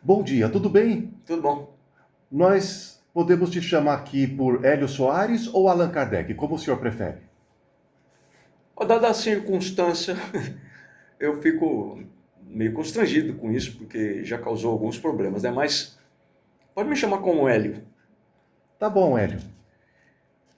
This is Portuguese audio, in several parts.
Bom dia, tudo bem? Tudo bom. Nós podemos te chamar aqui por Hélio Soares ou Allan Kardec, como o senhor prefere? Dada a circunstância, eu fico meio constrangido com isso, porque já causou alguns problemas, né? Mas pode me chamar como Hélio. Tá bom, Hélio.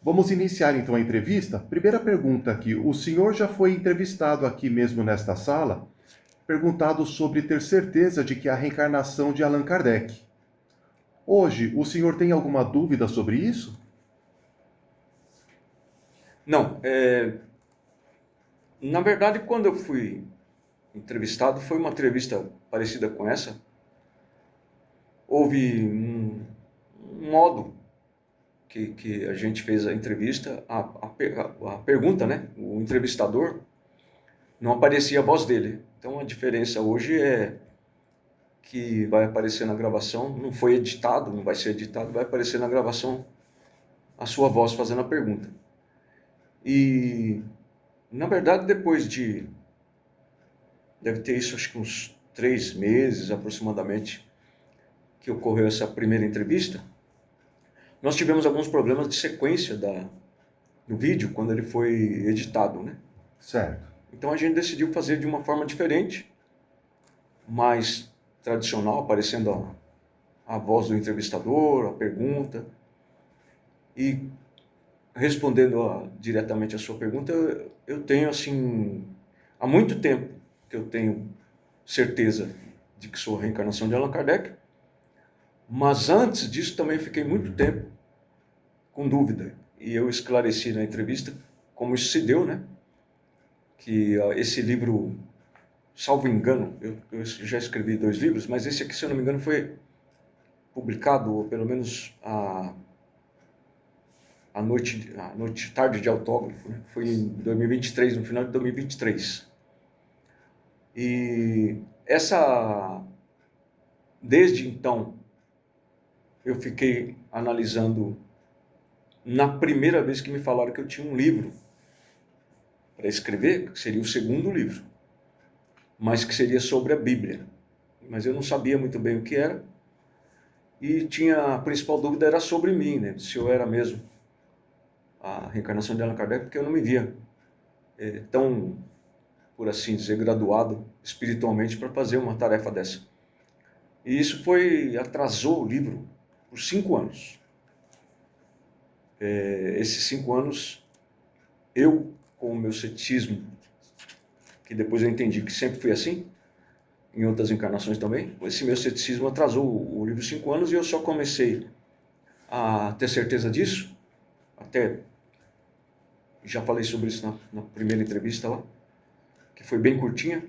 Vamos iniciar então a entrevista. Primeira pergunta aqui: o senhor já foi entrevistado aqui mesmo nesta sala, perguntado sobre ter certeza de que a reencarnação de Allan Kardec. Hoje, o senhor tem alguma dúvida sobre isso? Não, na verdade, quando eu fui entrevistado, foi uma entrevista parecida com essa. Houve um modo que a gente fez a entrevista, a pergunta, né? O entrevistador não aparecia a voz dele. Então a diferença hoje é que vai aparecer na gravação, não foi editado, não vai ser editado, vai aparecer na gravação a sua voz fazendo a pergunta. E, na verdade, deve ter isso, acho que uns 3 meses aproximadamente, que ocorreu essa primeira entrevista, nós tivemos alguns problemas de sequência do vídeo quando ele foi editado, né? Certo. Então a gente decidiu fazer de uma forma diferente, mais tradicional, aparecendo a voz do entrevistador, a pergunta, e respondendo diretamente a sua pergunta, eu tenho assim, há muito tempo que eu tenho certeza de que sou a reencarnação de Allan Kardec, mas antes disso também fiquei muito tempo com dúvida. E eu esclareci na entrevista como isso se deu, né? Que esse livro, salvo engano, eu já escrevi 2 livros, mas esse aqui, se eu não me engano, foi publicado, ou pelo menos a noite tarde de autógrafo, né? Foi em 2023, no final de 2023. E desde então, eu fiquei analisando, na primeira vez que me falaram que eu tinha um livro para escrever, que seria o segundo livro, mas que seria sobre a Bíblia. Mas eu não sabia muito bem o que era, e a principal dúvida era sobre mim, né? Se eu era mesmo a reencarnação de Allan Kardec, porque eu não me via tão, por assim dizer, graduado espiritualmente para fazer uma tarefa dessa. E isso atrasou o livro por 5 anos. Esses 5 anos, eu, com o meu ceticismo, que depois eu entendi que sempre fui assim, em outras encarnações também, esse meu ceticismo atrasou o livro 5 anos, e eu só comecei a ter certeza disso, até já falei sobre isso na primeira entrevista lá, que foi bem curtinha.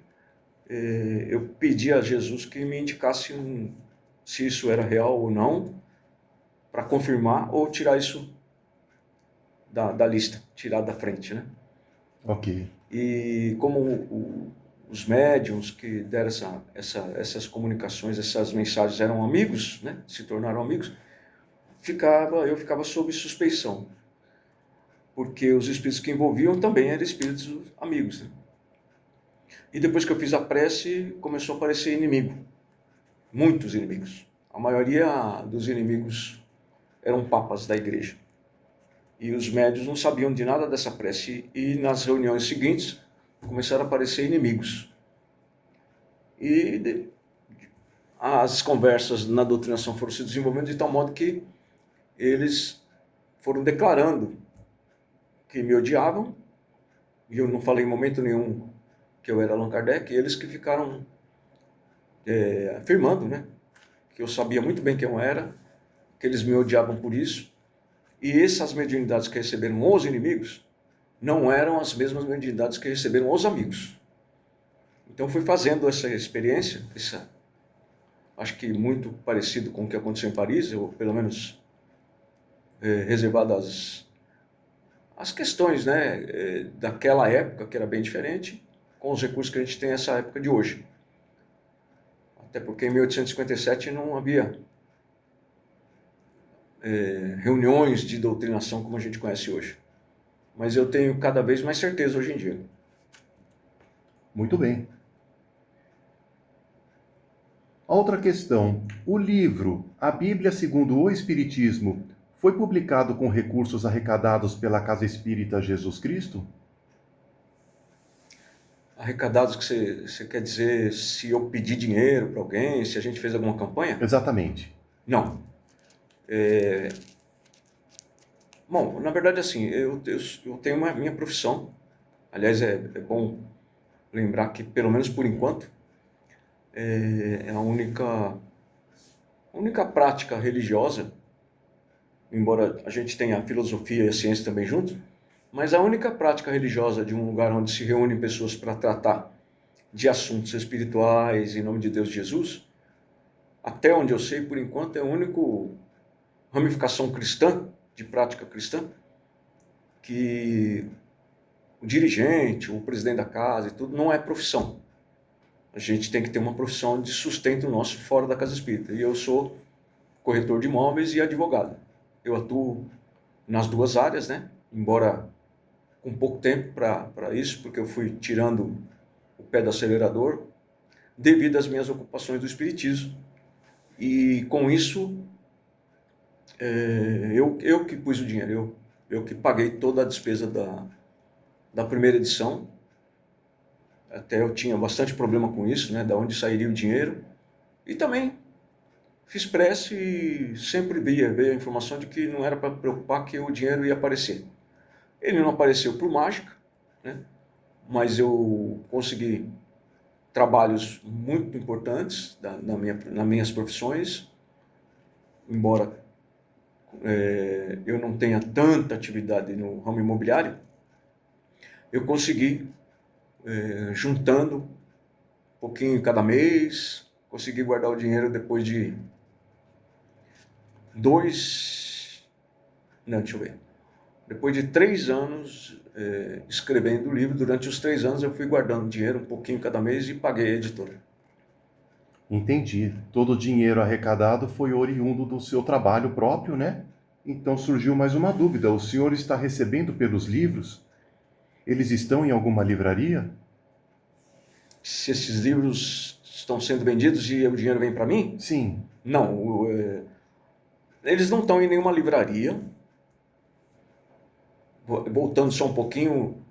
Eu pedi a Jesus que me indicasse se isso era real ou não, para confirmar ou tirar isso da lista, tirar da frente, né? Ok. E como os médiums que deram essas comunicações, essas mensagens eram amigos, né? Se tornaram amigos, eu ficava sob suspeição, porque os espíritos que envolviam também eram espíritos amigos, né? E depois que eu fiz a prece, começou a aparecer inimigo, muitos inimigos. A maioria dos inimigos eram papas da igreja. E os médios não sabiam de nada dessa prece. E nas reuniões seguintes começaram a aparecer inimigos. E as conversas na doutrinação foram se desenvolvendo de tal modo que eles foram declarando que me odiavam. E eu não falei em momento nenhum que eu era Allan Kardec. E eles que ficaram afirmando, né, que eu sabia muito bem quem eu era, que eles me odiavam por isso. E essas mediunidades que receberam os inimigos não eram as mesmas mediunidades que receberam os amigos. Então fui fazendo essa experiência, acho que muito parecido com o que aconteceu em Paris, ou pelo menos reservado às questões, né, daquela época, que era bem diferente, com os recursos que a gente tem nessa época de hoje. Até porque em 1857 não havia reuniões de doutrinação como a gente conhece hoje. Mas eu tenho cada vez mais certeza hoje em dia. Muito bem. Outra questão, o livro A Bíblia segundo o Espiritismo foi publicado com recursos arrecadados pela Casa Espírita Jesus Cristo? Arrecadados que você quer dizer se eu pedi dinheiro para alguém, se a gente fez alguma campanha? Exatamente. Não. Bom, na verdade, assim, eu tenho uma minha profissão. Aliás, é bom lembrar que, pelo menos por enquanto, é a única prática religiosa, embora a gente tenha a filosofia e a ciência também juntos, mas a única prática religiosa de um lugar onde se reúnem pessoas para tratar de assuntos espirituais em nome de Deus Jesus, até onde eu sei, por enquanto, é a única ramificação cristã, de prática cristã, que o dirigente, o presidente da casa e tudo, não é profissão. A gente tem que ter uma profissão de sustento nosso fora da casa espírita. E eu sou corretor de imóveis e advogado. Eu atuo nas duas áreas, né? Embora com pouco tempo para isso, porque eu fui tirando o pé do acelerador devido às minhas ocupações do espiritismo. E com isso, eu que pus o dinheiro, eu que paguei toda a despesa da primeira edição. Até eu tinha bastante problema com isso, né? Da onde sairia o dinheiro. E também fiz prece e sempre veio a informação de que não era para preocupar que o dinheiro ia aparecer. Ele não apareceu por mágica, né? Mas eu consegui trabalhos muito importantes nas minhas profissões, embora eu não tenha tanta atividade no ramo imobiliário, eu consegui, juntando um pouquinho cada mês, consegui guardar o dinheiro depois de depois de 3 anos escrevendo o livro. Durante os 3 anos eu fui guardando dinheiro, um pouquinho cada mês, e paguei a editora. Entendi. Todo o dinheiro arrecadado foi oriundo do seu trabalho próprio, né? Então surgiu mais uma dúvida. O senhor está recebendo pelos livros? Eles estão em alguma livraria? Se esses livros estão sendo vendidos e o dinheiro vem para mim? Sim. Não, eles não estão em nenhuma livraria. Voltando só um pouquinho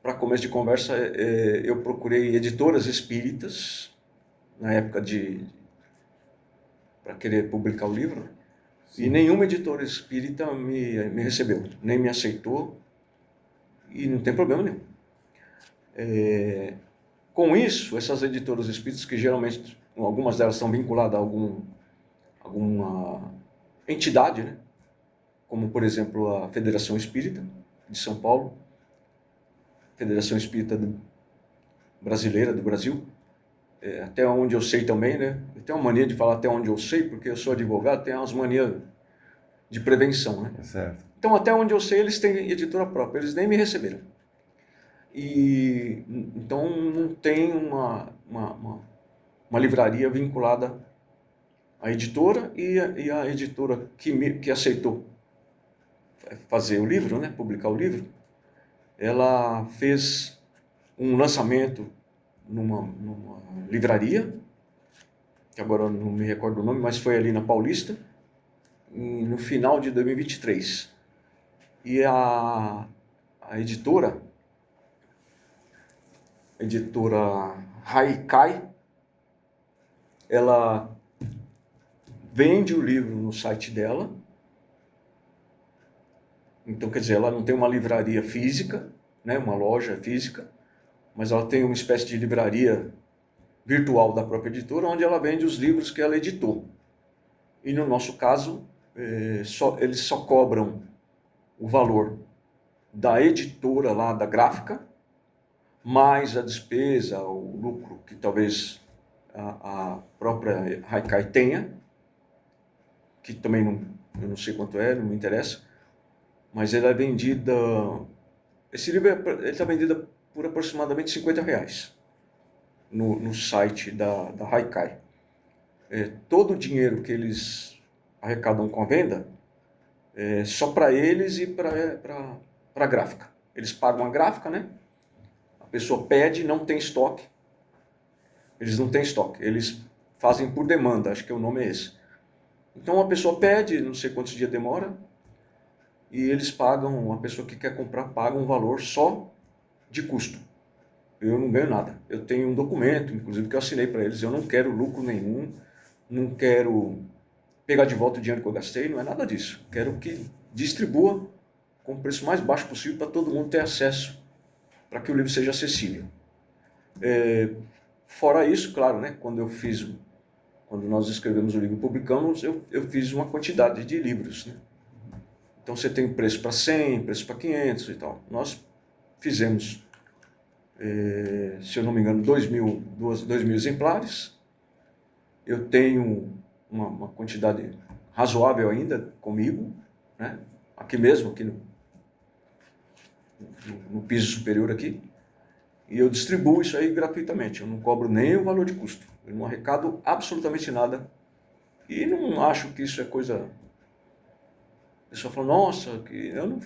para começo de conversa, eu procurei editoras espíritas na época para querer publicar o livro. Sim. E nenhuma editora espírita me recebeu, nem me aceitou, e não tem problema nenhum. Com isso, essas editoras espíritas, que geralmente algumas delas estão vinculadas a alguma entidade, né? Como, por exemplo, a Federação Espírita de São Paulo, Federação Espírita Brasileira do Brasil, até onde eu sei também, né? Eu tenho uma mania de falar até onde eu sei, porque eu sou advogado, tenho umas manias de prevenção, né? Certo. Então, até onde eu sei, eles têm editora própria, eles nem me receberam. E então não tem uma livraria vinculada à editora, e a editora que aceitou fazer o livro, né? Publicar o livro, ela fez um lançamento numa livraria, que agora eu não me recordo o nome, mas foi ali na Paulista, no final de 2023. E a editora Haikai, ela vende o livro no site dela. Então, quer dizer, ela não tem uma livraria física, né, uma loja física, mas ela tem uma espécie de livraria virtual da própria editora, onde ela vende os livros que ela editou. E no nosso caso, eles só cobram o valor da editora lá, da gráfica, mais a despesa, o lucro que talvez a própria Haikai tenha, que também eu não sei quanto não me interessa, mas ela é vendida... Esse livro está vendido por aproximadamente R$50 no site da Haikai. Todo o dinheiro que eles arrecadam com a venda é só para eles e para a gráfica. Eles pagam a gráfica, né? A pessoa pede, não tem estoque. Eles não têm estoque. Eles fazem por demanda, acho que o nome é esse. Então a pessoa pede, não sei quantos dias demora, e eles pagam, a pessoa que quer comprar paga um valor só de custo. Eu não ganho nada. Eu tenho um documento, inclusive, que eu assinei para eles. Eu não quero lucro nenhum, não quero pegar de volta o dinheiro que eu gastei, não é nada disso. Quero que distribua com o preço mais baixo possível para todo mundo ter acesso, para que o livro seja acessível. Fora isso, claro, né, quando nós escrevemos o livro e publicamos, eu fiz uma quantidade de livros, né? Então você tem preço para 100, preço para 500 e tal. Nós fizemos, se eu não me engano, 2.000 exemplares. Eu tenho uma quantidade razoável ainda comigo, né? Aqui mesmo, aqui no piso superior aqui. E eu distribuo isso aí gratuitamente. Eu não cobro nem o valor de custo. Eu não arrecado absolutamente nada. E não acho que isso é coisa... A pessoa fala, nossa, que eu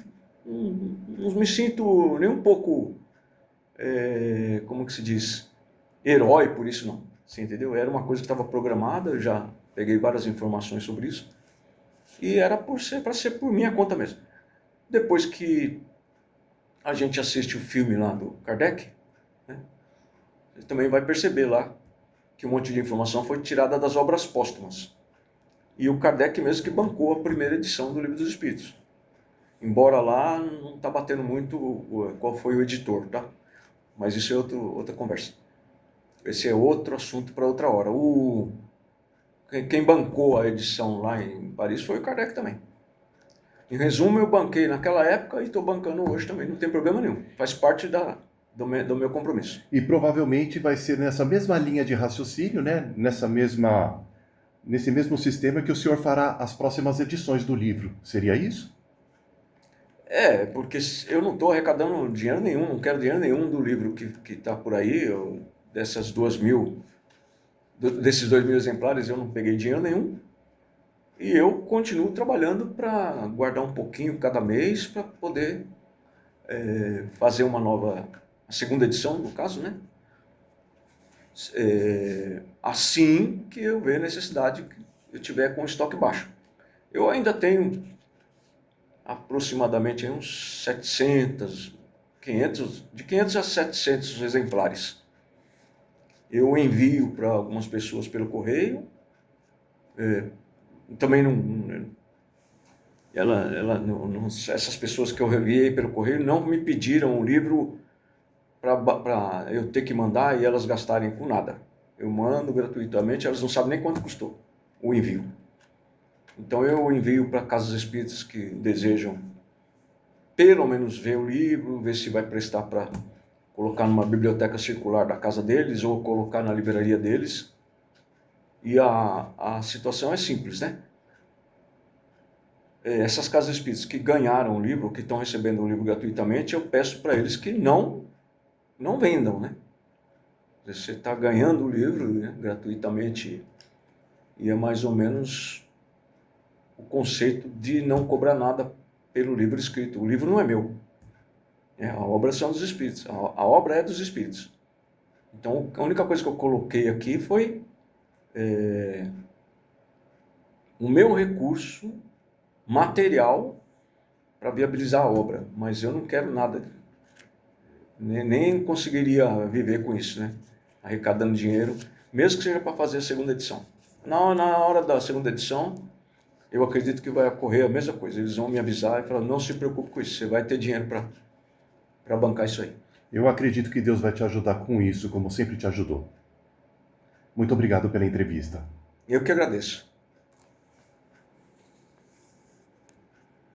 não me sinto nem um pouco, como que se diz, herói por isso não. Você entendeu? Era uma coisa que estava programada, eu já peguei várias informações sobre isso. E era para ser por minha conta mesmo. Depois que a gente assiste o filme lá do Kardec, né, você também vai perceber lá que um monte de informação foi tirada das obras póstumas. E o Kardec mesmo que bancou a primeira edição do Livro dos Espíritos. Embora lá não está batendo muito qual foi o editor, tá? Mas isso é outra conversa. Esse é outro assunto para outra hora. Quem bancou a edição lá em Paris foi o Kardec também. Em resumo, eu banquei naquela época e estou bancando hoje também, não tem problema nenhum. Faz parte do meu compromisso. E provavelmente vai ser nessa mesma linha de raciocínio, né? Nesse mesmo sistema que o senhor fará as próximas edições do livro. Seria isso? Porque eu não estou arrecadando dinheiro nenhum, não quero dinheiro nenhum do livro que está por aí, desses 2.000 exemplares eu não peguei dinheiro nenhum. E eu continuo trabalhando para guardar um pouquinho cada mês para poder fazer a segunda edição, no caso, né? Assim que eu ver necessidade, que eu tiver com o estoque baixo. Eu ainda tenho aproximadamente uns 500 a 700 exemplares. Eu envio para algumas pessoas pelo correio. Também essas pessoas que eu enviei pelo correio não me pediram o livro para eu ter que mandar e elas gastarem com nada. Eu mando gratuitamente, elas não sabem nem quanto custou o envio. Então eu envio para casas espíritas que desejam pelo menos ver o livro, ver se vai prestar para colocar numa biblioteca circular da casa deles ou colocar na livraria deles. E a situação é simples, né? Essas casas espíritas que ganharam o livro, que estão recebendo o livro gratuitamente, eu peço para eles que não vendam, né? Você está ganhando o livro, né, gratuitamente, e é mais ou menos o conceito de não cobrar nada pelo livro escrito. O livro não é meu. A obra são dos espíritos. A obra é dos espíritos. Então, a única coisa que eu coloquei aqui foi o meu recurso material para viabilizar a obra. Mas eu não quero nada. Nem conseguiria viver com isso, né? Arrecadando dinheiro, mesmo que seja para fazer a segunda edição. Na hora da segunda edição, eu acredito que vai ocorrer a mesma coisa. Eles vão me avisar e falar, não se preocupe com isso, você vai ter dinheiro para bancar isso aí. Eu acredito que Deus vai te ajudar com isso, como sempre te ajudou. Muito obrigado pela entrevista. Eu que agradeço.